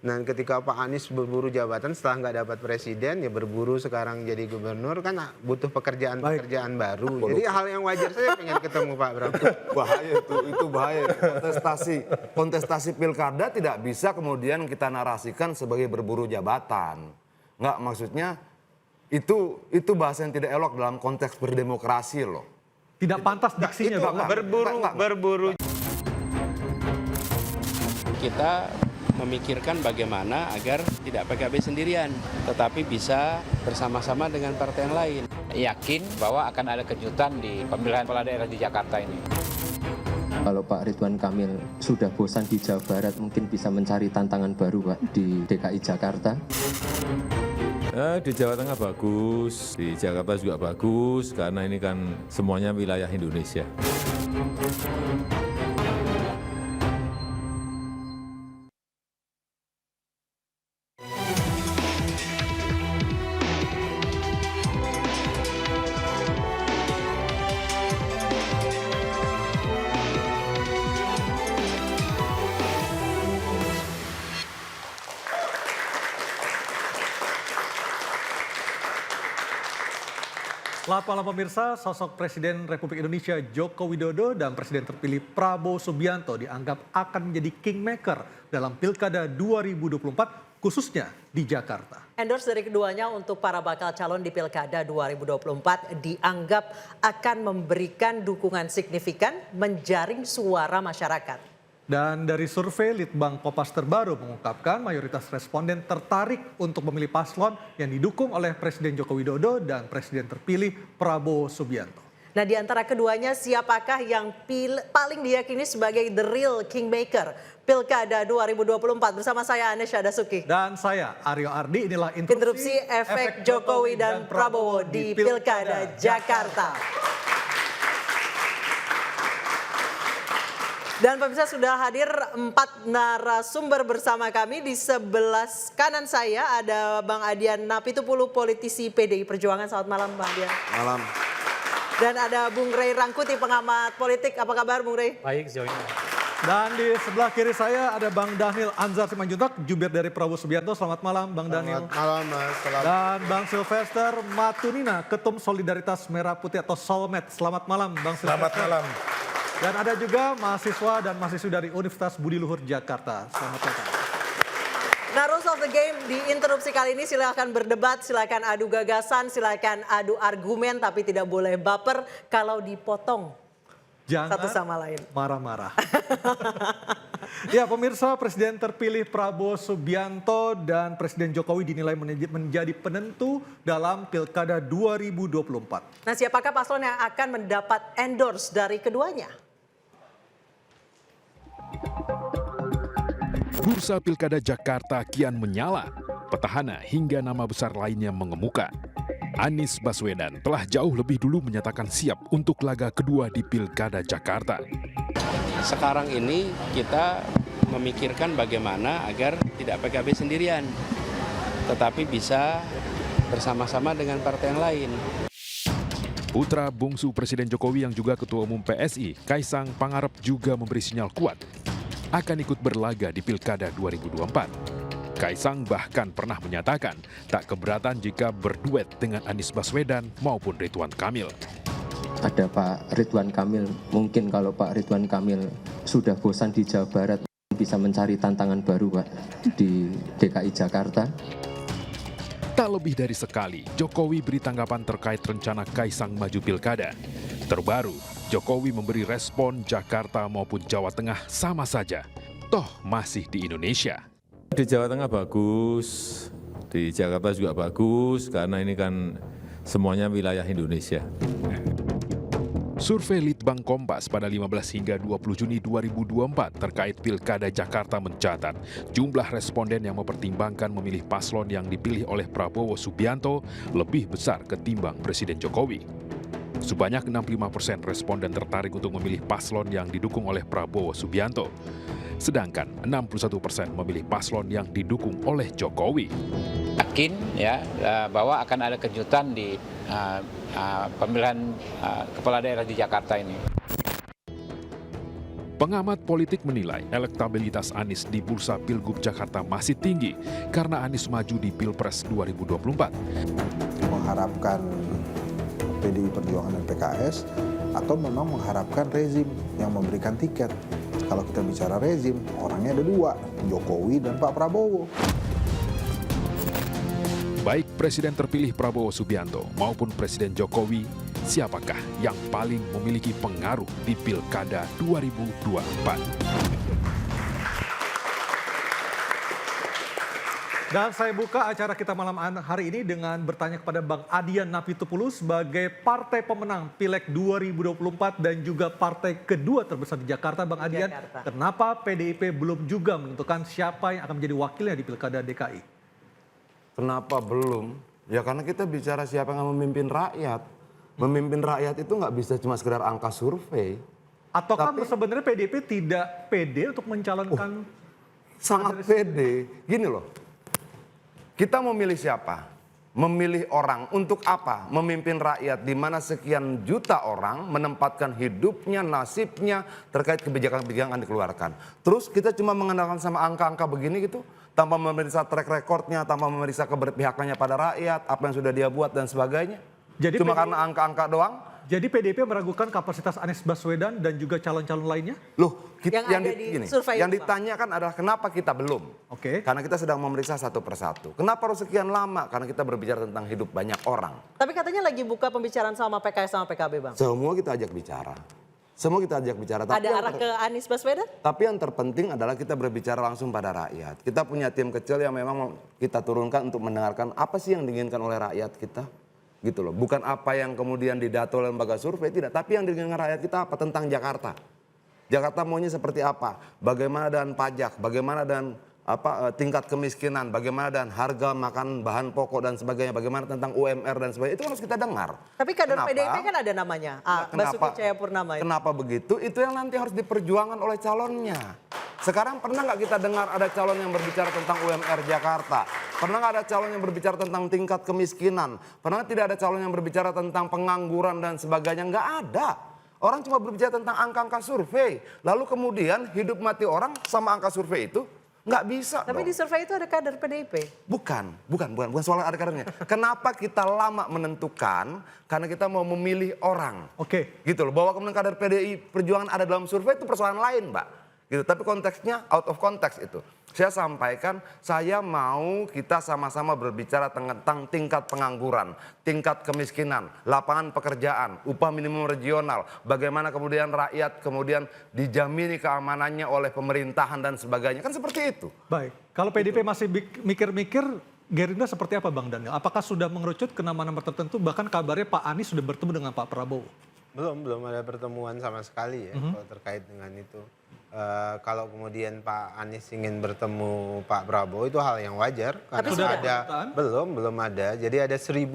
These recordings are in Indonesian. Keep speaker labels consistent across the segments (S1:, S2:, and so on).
S1: Dan ketika Pak Anies berburu jabatan setelah nggak dapat presiden, ya berburu sekarang jadi gubernur, kan butuh pekerjaan-pekerjaan baru. Jadi hal yang wajar saya pengen ketemu Pak Bram.
S2: Bahaya itu bahaya. Kontestasi pilkada tidak bisa kemudian kita narasikan sebagai berburu jabatan. Nggak, maksudnya itu bahasa yang tidak elok dalam konteks berdemokrasi loh.
S3: Tidak pantas diksinya, Pak.
S1: Berburu.
S4: Kita memikirkan bagaimana agar tidak PKB sendirian, tetapi bisa bersama-sama dengan partai yang lain.
S5: Yakin bahwa akan ada kejutan di pemilihan kepala daerah di Jakarta ini.
S6: Kalau Pak Ridwan Kamil sudah bosan di Jawa Barat, mungkin bisa mencari tantangan baru Pak di DKI Jakarta.
S7: Di Jawa Tengah bagus, di Jakarta juga bagus, karena ini kan semuanya wilayah Indonesia.
S3: Selamat malam pemirsa, sosok Presiden Republik Indonesia Joko Widodo dan Presiden terpilih Prabowo Subianto dianggap akan menjadi kingmaker dalam Pilkada 2024 khususnya di Jakarta.
S8: Endorse dari keduanya untuk para bakal calon di Pilkada 2024 dianggap akan memberikan dukungan signifikan menjaring suara masyarakat.
S3: Dan dari survei Litbang Kompas terbaru mengungkapkan mayoritas responden tertarik untuk memilih paslon yang didukung oleh Presiden Joko Widodo dan Presiden terpilih Prabowo Subianto.
S8: Nah, di antara keduanya siapakah yang paling diyakini sebagai the real kingmaker Pilkada 2024? Bersama saya Anesha Dasuki.
S3: Dan saya Aryo Ardi, inilah
S8: interupsi efek Jokowi dan Prabowo di Pilkada Jakarta. Dan pemirsa, sudah hadir 4 narasumber bersama kami. Di sebelah kanan saya ada Bang Adian Napitupulu, politisi PDI Perjuangan. Selamat malam Bang Adian.
S2: Malam.
S8: Dan ada Bung Rey Rangkuti, pengamat politik. Apa kabar Bung Rey?
S5: Baik sejauh ini.
S3: Dan di sebelah kiri saya ada Bang Daniel Anzar Simanjuntak, jubir dari Prabowo Subianto. Selamat malam Bang Daniel.
S1: Selamat malam Mas.
S3: Dan Bang Silvester Matunina, Ketum Solidaritas Merah Putih atau Solmed. Selamat malam Bang Silvester.
S2: Selamat malam.
S3: Dan ada juga mahasiswa dan mahasiswi dari Universitas Budi Luhur Jakarta. Selamat datang.
S8: Nah, rules of the game di interupsi kali ini, silakan berdebat, silakan adu gagasan, silakan adu argumen, tapi tidak boleh baper kalau dipotong.
S3: Jangan
S8: satu sama lain
S3: marah-marah. Ya pemirsa, Presiden terpilih Prabowo Subianto dan Presiden Jokowi dinilai menjadi penentu dalam Pilkada 2024.
S8: Nah, siapakah paslon yang akan mendapat endorse dari keduanya?
S9: Bursa Pilkada Jakarta kian menyala, petahana hingga nama besar lainnya mengemuka. Anies Baswedan telah jauh lebih dulu menyatakan siap untuk laga kedua di Pilkada Jakarta.
S4: Sekarang ini kita memikirkan bagaimana agar tidak PKB sendirian, tetapi bisa bersama-sama dengan partai yang lain.
S9: Putra bungsu Presiden Jokowi yang juga Ketua Umum PSI, Kaisang Pangarep juga memberi sinyal kuat akan ikut berlaga di Pilkada 2024. Kaisang bahkan pernah menyatakan tak keberatan jika berduet dengan Anies Baswedan maupun Ridwan Kamil.
S6: Ada Pak Ridwan Kamil, mungkin kalau Pak Ridwan Kamil sudah bosan di Jawa Barat, bisa mencari tantangan baru Pak di DKI Jakarta.
S9: Tak lebih dari sekali, Jokowi beri tanggapan terkait rencana Kaisang maju Pilkada. Terbaru, Jokowi memberi respon Jakarta maupun Jawa Tengah sama saja, toh masih di Indonesia.
S7: Di Jawa Tengah bagus, di Jakarta juga bagus, karena ini kan semuanya wilayah Indonesia.
S9: Survei Litbang Kompas pada 15 hingga 20 Juni 2024 terkait Pilkada Jakarta mencatat jumlah responden yang mempertimbangkan memilih paslon yang dipilih oleh Prabowo Subianto lebih besar ketimbang Presiden Jokowi. Sebanyak 65% responden tertarik untuk memilih paslon yang didukung oleh Prabowo Subianto. Sedangkan 61% memilih paslon yang didukung oleh Jokowi.
S5: Yakin ya bahwa akan ada kejutan di pemilihan kepala daerah di Jakarta ini.
S9: Pengamat politik menilai elektabilitas Anies di Bursa Pilgub Jakarta masih tinggi karena Anies maju di Pilpres 2024.
S10: Mengharapkan PDI Perjuangan dan PKS atau memang mengharapkan rezim yang memberikan tiket. Kalau kita bicara rezim, orangnya ada dua, Jokowi dan Pak Prabowo.
S9: Baik Presiden terpilih Prabowo Subianto maupun Presiden Jokowi, siapakah yang paling memiliki pengaruh di Pilkada 2024?
S3: Dan saya buka acara kita malam hari ini dengan bertanya kepada Bang Adian Napitupulu sebagai partai pemenang Pileg 2024 dan juga partai kedua terbesar di Jakarta. Bang Adian, kenapa PDIP belum juga menentukan siapa yang akan menjadi wakilnya di Pilkada DKI?
S2: Kenapa belum? Ya karena kita bicara siapa yang memimpin rakyat. Memimpin rakyat itu nggak bisa cuma sekedar angka survei.
S3: Ataukah sebenarnya PDIP tidak pede untuk mencalonkan?
S2: Sangat pede. Gini loh, kita memilih siapa? Memilih orang untuk apa? Memimpin rakyat di mana sekian juta orang menempatkan hidupnya, nasibnya terkait kebijakan-kebijakan yang dikeluarkan. Terus kita cuma mengandalkan sama angka-angka begini gitu, tanpa memeriksa track recordnya, tanpa memeriksa keberpihakannya pada rakyat, apa yang sudah dia buat dan sebagainya.
S3: Jadi
S2: cuma karena angka-angka doang.
S3: Jadi PDIP meragukan kapasitas Anies Baswedan dan juga calon-calon lainnya?
S2: Loh, yang
S8: di
S2: ditanyakan adalah kenapa kita belum?
S3: Oke.
S2: Karena kita sedang memeriksa satu persatu. Kenapa harus sekian lama? Karena kita berbicara tentang hidup banyak orang.
S8: Tapi katanya lagi buka pembicaraan sama PKS sama PKB, Bang.
S2: Semua kita ajak bicara. Semua kita ajak bicara.
S8: Ada arah ke Anies Baswedan?
S2: Tapi yang terpenting adalah kita berbicara langsung pada rakyat. Kita punya tim kecil yang memang kita turunkan untuk mendengarkan apa sih yang diinginkan oleh rakyat kita. Gitu loh, bukan apa yang kemudian didata oleh lembaga survei, tidak. Tapi yang diinginkan rakyat kita apa tentang Jakarta. Jakarta maunya seperti apa, bagaimana dengan pajak, bagaimana dengan tingkat kemiskinan, bagaimana dengan harga makan bahan pokok dan sebagainya, bagaimana tentang UMR dan sebagainya, itu harus kita dengar.
S8: Tapi kader PDIP kan ada namanya, Basuki Cahayapurnama.
S2: Kenapa begitu? Itu yang nanti harus diperjuangkan oleh calonnya. Sekarang pernah nggak kita dengar ada calon yang berbicara tentang UMR Jakarta? Pernah nggak ada calon yang berbicara tentang tingkat kemiskinan? Pernah tidak ada calon yang berbicara tentang pengangguran dan sebagainya? Nggak ada. Orang cuma berbicara tentang angka-angka survei. Lalu kemudian hidup mati orang sama angka survei itu nggak bisa.
S8: Tapi
S2: dong.
S8: di survei itu ada kader PDIP.
S2: Bukan soal ada kadernya. Kenapa kita lama menentukan? Karena kita mau memilih orang.
S3: Oke.
S2: Gitu loh, bahwa kemudian kader PDI Perjuangan ada dalam survei itu persoalan lain, Mbak. Gitu, tapi konteksnya out of context itu. Saya sampaikan, saya mau kita sama-sama berbicara tentang tingkat pengangguran, tingkat kemiskinan, lapangan pekerjaan, upah minimum regional, bagaimana kemudian rakyat kemudian dijamini keamanannya oleh pemerintahan dan sebagainya, kan seperti itu.
S3: Baik, kalau PDIP masih mikir-mikir, Gerindra seperti apa Bang Daniel? Apakah sudah mengerucut ke nama-nama tertentu, bahkan kabarnya Pak Anies sudah bertemu dengan Pak Prabowo?
S1: Belum ada pertemuan sama sekali ya kalau terkait dengan itu. Kalau kemudian Pak Anies ingin bertemu Pak Prabowo itu hal yang wajar. Karena
S3: sudah
S1: ada belum ada. Jadi ada 1.500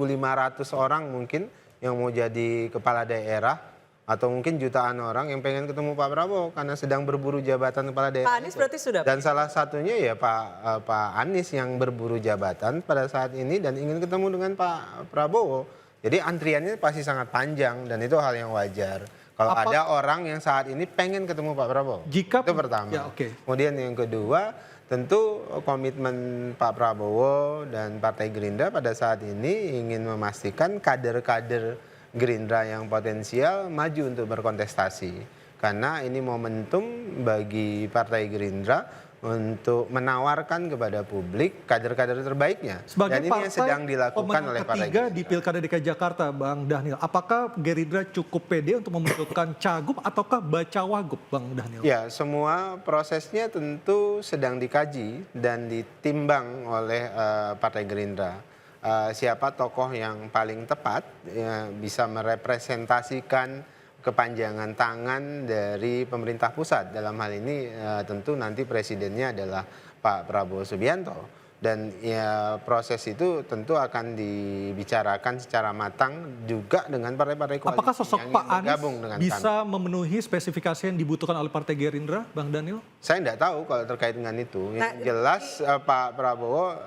S1: orang mungkin yang mau jadi kepala daerah atau mungkin jutaan orang yang pengen ketemu Pak Prabowo karena sedang berburu jabatan kepala daerah.
S8: Pak Anies berarti sudah.
S1: Dan salah satunya ya Pak Anies yang berburu jabatan pada saat ini dan ingin ketemu dengan Pak Prabowo. Jadi antriannya pasti sangat panjang dan itu hal yang wajar. Kalau ada orang yang saat ini pengen ketemu Pak Prabowo, itu pertama.
S3: Ya, okay.
S1: Kemudian yang kedua, tentu komitmen Pak Prabowo dan Partai Gerindra pada saat ini ingin memastikan kader-kader Gerindra yang potensial maju untuk berkontestasi. Karena ini momentum bagi Partai Gerindra untuk menawarkan kepada publik kader-kader terbaiknya.
S3: Sebagai
S1: dan ini yang sedang dilakukan oleh Partai
S3: ketiga di Pilkada DKI Jakarta, Bang Daniel, apakah Gerindra cukup pede untuk memunculkan cagup ataukah bacawagup, Bang Daniel?
S1: Ya, semua prosesnya tentu sedang dikaji dan ditimbang oleh Partai Gerindra. Siapa tokoh yang paling tepat bisa merepresentasikan kepanjangan tangan dari pemerintah pusat. Dalam hal ini tentu nanti presidennya adalah Pak Prabowo Subianto. Dan ya proses itu tentu akan dibicarakan secara matang juga dengan partai-partai koalisi
S3: Apakah sosok
S1: yang
S3: Pak
S1: ingin
S3: Anies
S1: bergabung dengan
S3: bisa
S1: kami.
S3: memenuhi spesifikasi yang dibutuhkan oleh Partai Gerindra, Bang Daniel?
S1: Saya tidak tahu kalau terkait dengan itu. Yang jelas Pak Prabowo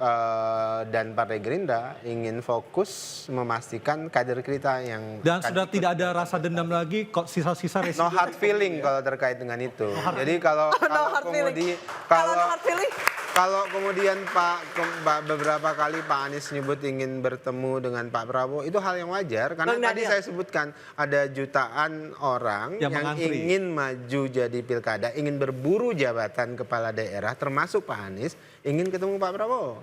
S1: dan Partai Gerindra ingin fokus memastikan kader kita yang
S3: Dan
S1: akan
S3: sudah
S1: ikut.
S3: tidak ada rasa dendam lagi, kok sisa-sisa
S1: No
S3: residu.
S1: hard feeling kalau terkait dengan itu. Jadi kalau
S8: hard feeling.
S1: kalau
S8: no hard feeling.
S1: kalau kemudian beberapa kali Pak Anies nyebut ingin bertemu dengan Pak Prabowo, itu hal yang wajar karena
S8: Bang
S1: tadi
S8: Daniel.
S1: saya sebutkan ada jutaan orang
S3: Yang
S1: yang
S3: mengantri.
S1: ingin maju jadi pilkada, ingin berburu jabatan kepala daerah, termasuk Pak Anies ingin ketemu Pak Prabowo.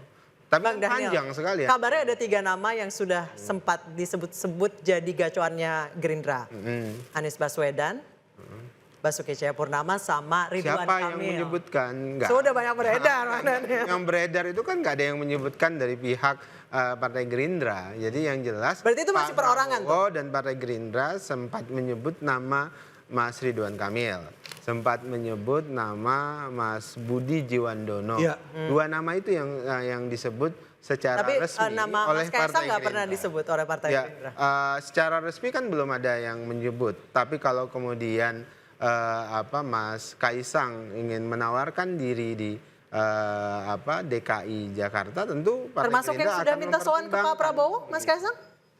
S1: Tapi
S8: Bang
S1: kan
S8: Daniel,
S1: panjang sekali ya.
S8: kabarnya ada 3 nama yang sudah sempat disebut-sebut jadi gacoannya Gerindra. Anies Baswedan, Basuki Cahayapurnama, sama Ridwan
S1: Siapa yang
S8: Kamil.
S1: menyebutkan? Enggak.
S8: Sudah banyak beredar, Bang Daniel.
S1: Yang beredar itu kan nggak ada yang menyebutkan dari pihak Partai Gerindra. Jadi yang jelas
S8: Berarti itu masih
S1: Pak
S8: perorangan
S1: Prabowo dan Partai Gerindra sempat menyebut nama Mas Ridwan Kamil, sempat menyebut nama Mas Budi Jiwandono.
S3: Iya.
S1: 2 nama itu yang disebut secara
S8: Tapi
S1: resmi
S8: nama
S1: oleh
S8: Mas Kaisang
S1: Partai
S8: nggak pernah
S1: Gerindra.
S8: disebut oleh Partai
S1: Ya,
S8: Gerindra.
S1: secara resmi kan belum ada yang menyebut. Tapi kalau kemudian Mas Kaisang ingin menawarkan diri di DKI Jakarta, tentu Partai
S8: Termasuk yang
S1: Gerindra
S8: sudah
S1: akan
S8: minta soan ke Pak
S1: mempertimbangkan.
S8: Prabowo, Mas Kaisang?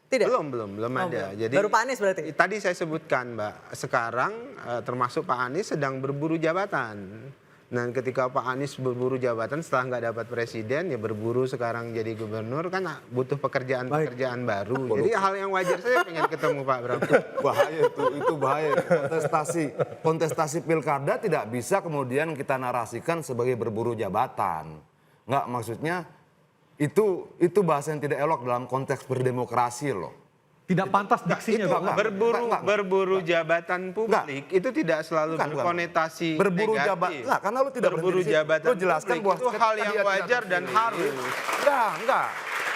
S8: Tidak?
S1: Belum ada.
S8: belum.
S1: Jadi
S8: Baru Pak Anies berarti?
S1: Tadi saya sebutkan, Mbak. Sekarang termasuk Pak Anies sedang berburu jabatan. Dan ketika Pak Anies berburu jabatan setelah nggak dapat presiden, ya berburu sekarang jadi gubernur, kan butuh pekerjaan-pekerjaan baru. Jadi hal yang wajar saya pengen ketemu Pak Prabowo.
S2: Bahaya itu bahaya. Kontestasi pilkada tidak bisa kemudian kita narasikan sebagai berburu jabatan. Nggak, maksudnya itu bahasa yang tidak elok dalam konteks berdemokrasi loh.
S3: Tidak pantas diksinya,
S1: Itu
S3: Bang.
S1: berburu jabatan publik itu tidak selalu berkonotasi
S2: berburu
S1: negatif.
S2: jabatan. Nah, karena lu tidak
S1: berburu
S2: berhenti di situ.
S1: jabatan
S2: Lu jelaskan
S1: publik
S2: bahwa
S1: itu
S2: ketika
S1: hal
S2: dia
S1: yang
S2: tidak
S1: wajar dan
S2: terpilih.
S1: harus.
S2: Enggak.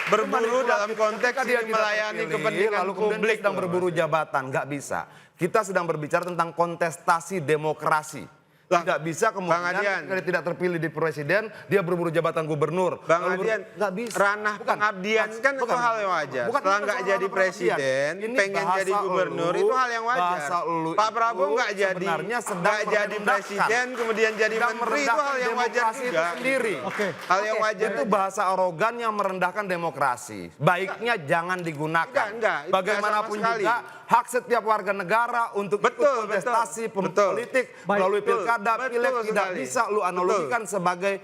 S1: Berburu
S2: Manipulatif.
S1: dalam konteks
S2: Ketika dia
S1: ingin
S2: tidak
S1: melayani
S2: terpilih,
S1: kepentingan
S2: lalu kemudian
S1: publik
S2: dia sedang
S1: loh.
S2: berburu jabatan, nggak bisa. Kita sedang berbicara tentang kontestasi demokrasi. Tidak bisa kemudian
S1: Adian.
S2: ketika dia tidak terpilih di presiden, dia berburu jabatan gubernur.
S1: Bang
S2: Lalu
S1: Adian,
S2: nggak bisa.
S1: ranah pengabdian kan itu hal yang wajar. Setelah nggak
S2: soal
S1: jadi
S2: ranah pengabdian.
S1: presiden,
S2: Ini
S1: pengen
S2: bahasa
S1: jadi gubernur,
S2: lu,
S1: itu hal yang wajar.
S2: bahasa lu
S1: Pak
S2: itu
S1: Prabowo nggak
S2: sebenarnya sedang
S1: jadi
S2: merendahkan.
S1: presiden, kemudian jadi
S2: Sedang
S1: menteri, itu hal
S2: merendahkan
S1: yang wajar
S2: demokrasi itu
S1: juga.
S2: sendiri.
S3: Oke.
S1: Hal yang wajar.
S2: Itu bahasa arogan yang merendahkan demokrasi. Baiknya jangan digunakan.
S1: Enggak, itu
S2: Bagaimanapun
S1: nggak sama
S2: juga hak setiap warga negara untuk ikut kontestasi politik melalui pilkada, pileg tidak
S1: sekali.
S2: bisa lu analogikan sebagai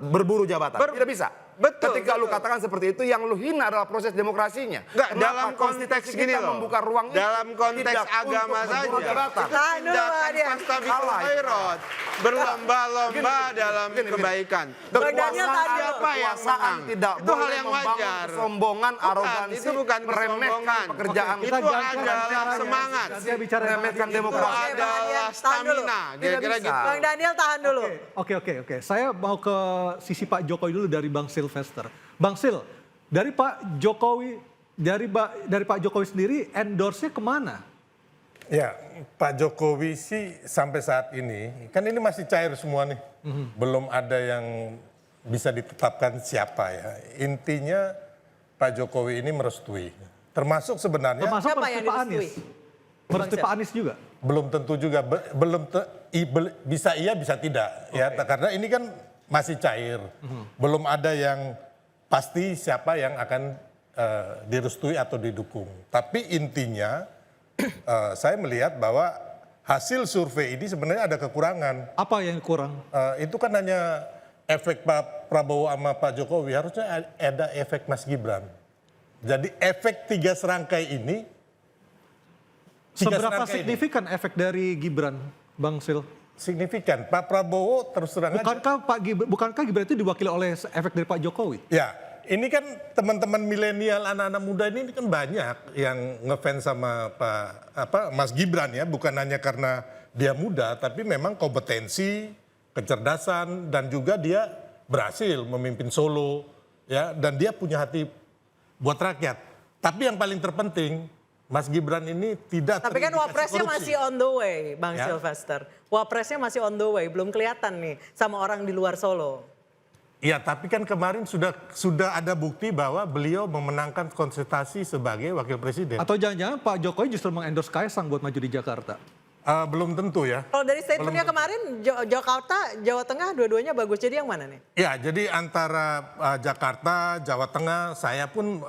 S2: berburu jabatan. Tidak bisa.
S1: Betul,
S2: Ketika lu
S1: betul.
S2: katakan seperti itu, yang lu hina adalah proses demokrasinya.
S1: Enggak,
S2: Kenapa
S1: dalam konteks
S2: konstitusi
S1: gini
S2: kita
S1: loh.
S2: membuka ruang itu
S1: Dalam konteks
S2: tidak
S1: agama
S2: untuk berburu
S1: saja.
S2: jabatan.
S1: Itu
S8: Tahan dulu,
S1: tindakan
S8: Pak Adian.
S1: fastabiqul
S2: Salah.
S1: khairat. Berlomba-lomba
S2: Gini.
S1: dalam kebaikan.
S8: Bang Daniel, tahan dulu.
S1: Siapa yang menang?
S2: Tidak
S1: Itu hal
S2: boleh
S1: yang
S2: membangun
S1: wajar.
S2: kesombongan, arogansi,
S1: Itu bukan
S2: meremehkan
S1: kesombongan.
S2: pekerjaan.
S3: Oke,
S1: Itu
S3: ganti
S1: adalah
S3: bicaranya.
S1: semangat.
S3: Ganti bicara yang
S2: Meremehkan
S3: Bang
S1: Itu
S2: demokrasi.
S8: Oke, Bang
S1: adalah
S8: Adian, tahan dulu.
S1: stamina. Kira-kira
S2: Tidak bisa.
S1: gitu.
S8: Bang Daniel tahan dulu.
S3: Oke. Saya mau ke sisi Pak Jokowi dulu dari Bang Silvester. Bang Sil, dari Pak Jokowi, dari Pak Jokowi sendiri endorse-nya kemana?
S11: Ya, Pak Jokowi sih sampai saat ini, kan ini masih cair semua nih. Belum ada yang bisa ditetapkan siapa ya. Intinya Pak Jokowi ini merestui. Termasuk sebenarnya
S3: Termasuk
S8: Siapa yang
S3: merestui Pak
S8: direstui?
S3: Anies. Merestui Pak Anies juga?
S11: belum tentu juga, bisa iya bisa tidak. Ya, karena ini kan masih cair. Belum ada yang pasti siapa yang akan direstui atau didukung. Tapi intinya saya melihat bahwa hasil survei ini sebenarnya ada kekurangan.
S3: Apa yang kurang?
S11: Itu kan hanya efek Pak Prabowo sama Pak Jokowi, harusnya ada efek Mas Gibran. Jadi efek 3 serangkai ini,
S3: Seberapa signifikan efek dari Gibran, Bang Sil?
S11: signifikan. Pak Prabowo terus terang aja.
S3: Bukankah Gibran itu diwakili oleh efek dari Pak Jokowi?
S11: Ya, ini kan teman-teman milenial, anak-anak muda ini kan banyak yang ngefans sama Mas Gibran ya, bukan hanya karena dia muda, tapi memang kompetensi, kecerdasan, dan juga dia berhasil memimpin Solo, ya, dan dia punya hati buat rakyat. Tapi yang paling terpenting, Mas Gibran ini tidak
S8: Tapi kan
S11: terindikasi
S8: wapresnya
S11: korupsi.
S8: masih on the way, Bang
S11: Ya.
S8: Silvester. Wapresnya masih on the way, belum kelihatan nih sama orang di luar Solo.
S11: Ya, tapi kan kemarin sudah ada bukti bahwa beliau memenangkan kontestasi sebagai wakil presiden.
S3: Atau jangan-jangan Pak Jokowi justru mengendorse Kaisang buat maju di Jakarta?
S11: Belum tentu ya.
S8: Kalau dari statementnya kemarin, Jakarta, Jawa Tengah, dua-duanya bagus. Jadi yang mana nih?
S11: Ya, jadi antara Jakarta, Jawa Tengah, saya pun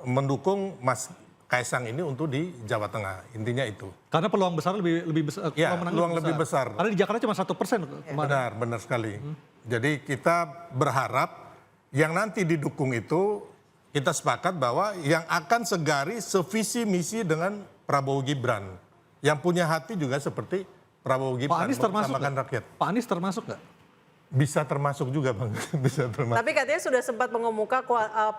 S11: mendukung Mas Kaisang ini untuk di Jawa Tengah. Intinya itu.
S3: Karena peluang besar lebih besar.
S11: Ya, peluang lebih besar.
S3: Karena di Jakarta cuma 1% kemarin.
S11: Benar sekali. Jadi kita berharap yang nanti didukung itu kita sepakat bahwa yang akan segari sevisi misi dengan Prabowo Gibran. Yang punya hati juga seperti Prabowo Gibran.
S3: Pak Anies termasuk
S11: rakyat.
S3: Pak Anies termasuk nggak?
S11: Bisa termasuk juga Bang. Bisa termasuk.
S8: Tapi katanya sudah sempat mengemuka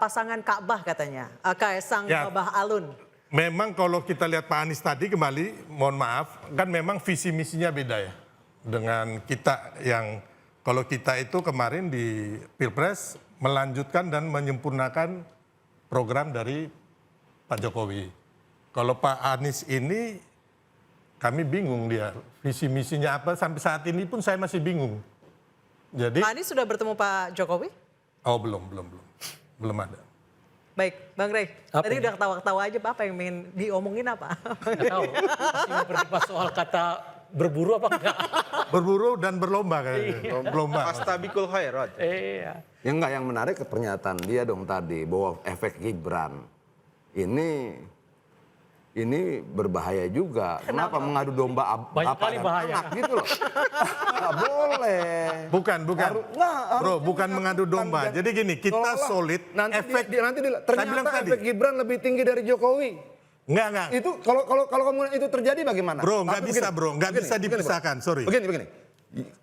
S8: pasangan Ka'bah katanya. Kaisang Ka'bah Alun.
S11: Memang kalau kita lihat Pak Anies tadi kembali, mohon maaf, kan memang visi misinya beda ya. Dengan kita yang, kalau kita itu kemarin di Pilpres melanjutkan dan menyempurnakan program dari Pak Jokowi. Kalau Pak Anies ini, kami bingung dia, visi misinya apa, sampai saat ini pun saya masih bingung. Jadi,
S8: Pak Anies sudah bertemu Pak Jokowi?
S11: Oh belum ada.
S8: Baik, Bang Rey. Tadi udah ketawa-ketawa aja, apa yang ingin diomongin apa?
S12: Nggak tahu, masih berdebat soal kata berburu apa enggak?
S11: Berburu dan berlomba kayaknya. Berlomba.
S1: Fastabikul khairat.
S12: Iya.
S2: Yang enggak, yang menarik ke pernyataan dia dong tadi bahwa efek Gibran ini berbahaya juga. Kenapa mengadu domba
S12: Banyak
S2: bapak
S12: kali
S2: dan
S12: bahaya.
S2: anak gitu loh. Nggak boleh.
S11: Bukan. Bro, bukan mengadu domba. Jadi gini, kita solid.
S2: Nanti
S11: Saya bilang
S2: ternyata
S11: tadi.
S2: efek Gibran lebih tinggi dari Jokowi.
S11: Enggak.
S2: Itu kalau kemudian itu terjadi bagaimana?
S11: Bro, nggak
S2: Tapi
S11: bisa
S2: begini,
S11: bro, nggak
S2: begini,
S11: bisa
S2: begini,
S11: dipisahkan, sorry.
S2: Begini.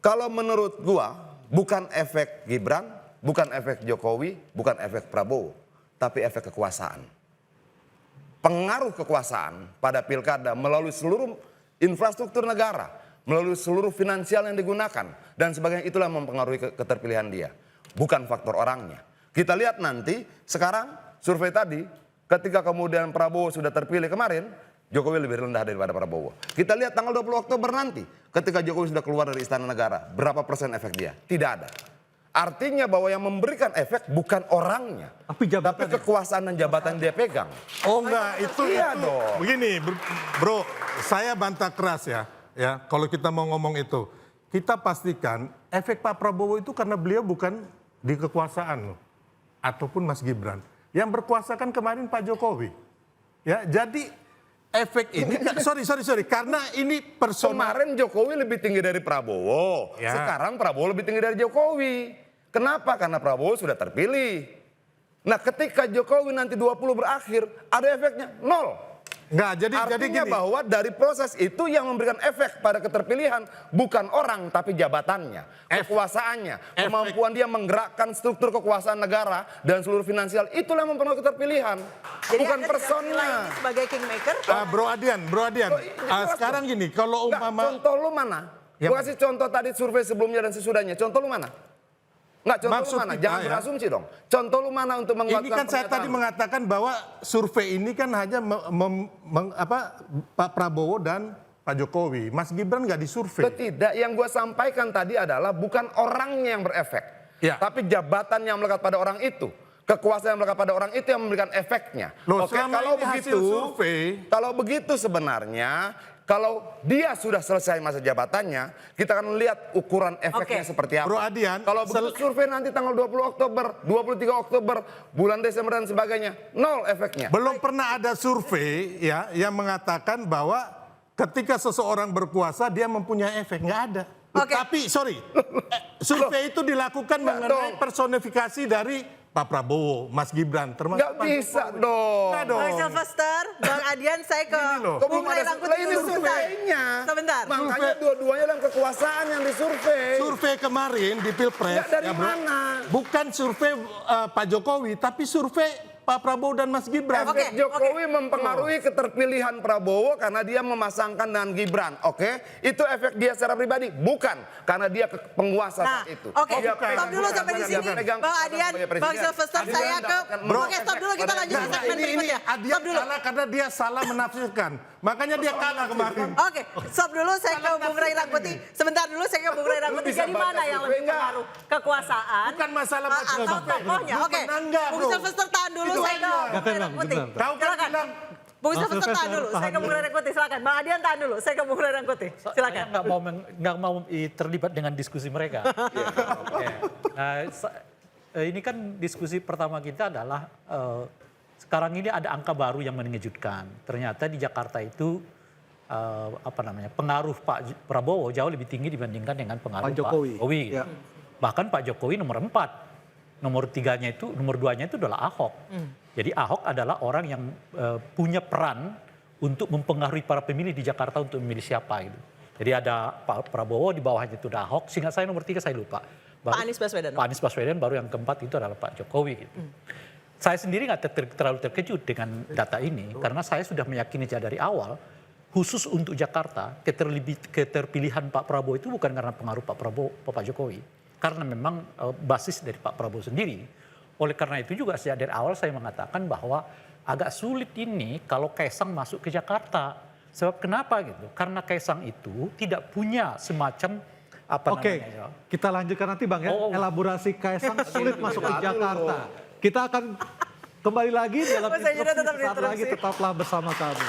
S2: Kalau menurut gua, bukan efek Gibran, bukan efek Jokowi, bukan efek Prabowo, tapi efek kekuasaan. Pengaruh kekuasaan pada pilkada melalui seluruh infrastruktur negara, melalui seluruh finansial yang digunakan, dan sebagainya, itulah yang mempengaruhi keterpilihan dia. Bukan faktor orangnya. Kita lihat nanti, sekarang survei tadi, ketika kemudian Prabowo sudah terpilih kemarin, Jokowi lebih rendah daripada Prabowo. Kita lihat tanggal 20 Oktober nanti, ketika Jokowi sudah keluar dari Istana Negara, berapa persen efek dia? Tidak ada. Artinya bahwa yang memberikan efek bukan orangnya, tapi kekuasaan dan jabatan dia pegang.
S11: Oh enggak, itu
S2: dong.
S11: Begini, bro, saya bantah keras ya. Kalau kita mau ngomong itu, kita pastikan efek Pak Prabowo itu karena beliau bukan di kekuasaan loh, ataupun Mas Gibran. Yang berkuasa kan kemarin Pak Jokowi. Ya, jadi efek ini, sorry, karena ini personal.
S2: Kemarin Jokowi lebih tinggi dari Prabowo, sekarang Prabowo lebih tinggi dari Jokowi. Kenapa? Karena Prabowo sudah terpilih. Nah, ketika Jokowi nanti 20 berakhir, ada efeknya? Nol.
S11: Enggak, jadi
S2: artinya
S11: gini.
S2: bahwa dari proses itu yang memberikan efek pada keterpilihan bukan orang tapi jabatannya, kekuasaannya, kemampuan dia menggerakkan struktur kekuasaan negara dan seluruh finansial, itulah yang mempengaruhi keterpilihan.
S8: Jadi
S2: bukan
S8: Anda
S2: personnya.
S8: sebagai kingmaker?
S11: Bro Adian. Sekarang gini, kalau umpama
S2: contoh lu mana? Gua kasih contoh tadi survei sebelumnya dan sesudahnya. Contoh lu mana? Enggak, contoh lu mana? Jangan berasumsi dong. Contoh lu mana untuk menguatkan
S11: ini kan saya tadi mengatakan bahwa survei ini kan hanya Pak Prabowo dan Pak Jokowi. Mas Gibran nggak disurvei.
S2: Tidak, yang gue sampaikan tadi adalah bukan orangnya yang berefek. Tapi jabatan yang melekat pada orang itu. Kekuasaan yang melekat pada orang itu yang memberikan efeknya.
S11: Loh,
S2: Oke, kalau begitu sebenarnya, kalau dia sudah selesai masa jabatannya, kita akan lihat ukuran efeknya seperti apa.
S11: Bro Adian,
S2: kalau begitu survei nanti tanggal 20 Oktober, 23 Oktober, bulan Desember dan sebagainya, nol efeknya.
S11: Belum pernah ada survei ya yang mengatakan bahwa ketika seseorang berkuasa dia mempunyai efek, nggak ada. Tapi survei itu dilakukan mengenai personifikasi dari Pak Prabowo, Mas Gibran, termasuk
S2: nggak bisa dong.
S8: Bang Sylvester, Bang Adian, saya ke
S2: Bung Ray Rangkuti ini surveinya.
S8: Sebentar.
S2: Makanya dua-duanya dalam kekuasaan yang disurvei.
S11: Survei kemarin di Pilpres.
S2: Dari mana?
S11: Bukan survei Pak Jokowi, tapi survei Pak Prabowo dan Mas Gibran.
S2: Efek Jokowi mempengaruhi keterpilihan Prabowo karena dia memasangkan dengan Gibran. Oke, itu efek dia secara pribadi, bukan karena dia penguasa saat itu.
S8: Oke,
S2: Dia
S8: stop dulu sampai di sini. Bang Adian, Bang Sylvester, saya ke... Oke, stop dulu, kita lanjut ke segmen berikutnya.
S11: Adian kalah karena dia salah menafsirkan. Makanya dia kalah kemarin.
S8: Oke, stop dulu, saya ke Bung Ray Rangkuti. Sebentar dulu, saya ke Bung Ray Rangkuti. Jadi mana yang lebih pengaruh? Kekuasaan?
S11: Bukan masalah baca
S8: atau
S11: survei.
S8: tokohnya? Oke, Bung Sylvester tahan dulu, saya ke Bung Ray Rangkuti.
S11: Kau kan bilang
S8: Bung Sylvester tahan dulu, saya ke Bung Ray Rangkuti, silakan. Bang Adian tahan dulu, saya ke Bung Ray Rangkuti, silakan.
S12: Saya nggak mau terlibat dengan diskusi mereka. Oke. Nah, ini kan diskusi pertama kita adalah sekarang ini ada angka baru yang mengejutkan. Ternyata di Jakarta itu pengaruh Pak Prabowo jauh lebih tinggi dibandingkan dengan pengaruh Pak Jokowi. Ya. Bahkan Pak Jokowi nomor 4, nomor 2-nya itu adalah Ahok. Jadi Ahok adalah orang yang punya peran untuk mempengaruhi para pemilih di Jakarta untuk memilih siapa gitu. Jadi ada Pak Prabowo, di bawahnya itu ada Ahok. Seingat saya nomor 3 saya lupa.
S8: Pak Anies Baswedan.
S12: Pak Anies Baswedan, baru yang keempat itu adalah Pak Jokowi gitu. Saya sendiri nggak terlalu terkejut dengan data ini karena saya sudah meyakini dari awal khusus untuk Jakarta keterpilihan Pak Prabowo itu bukan karena pengaruh Pak Jokowi, karena memang basis dari Pak Prabowo sendiri. Oleh karena itu juga sejak dari awal saya mengatakan bahwa agak sulit ini kalau Kaisang masuk ke Jakarta. Sebab kenapa gitu? Karena Kaisang itu tidak punya semacam namanya.
S3: Kita lanjutkan nanti Bang ya. Elaborasi Kaisang sulit masuk ke Jakarta. Kita akan kembali lagi dalam diskusi saat lagi, tetaplah bersama kami.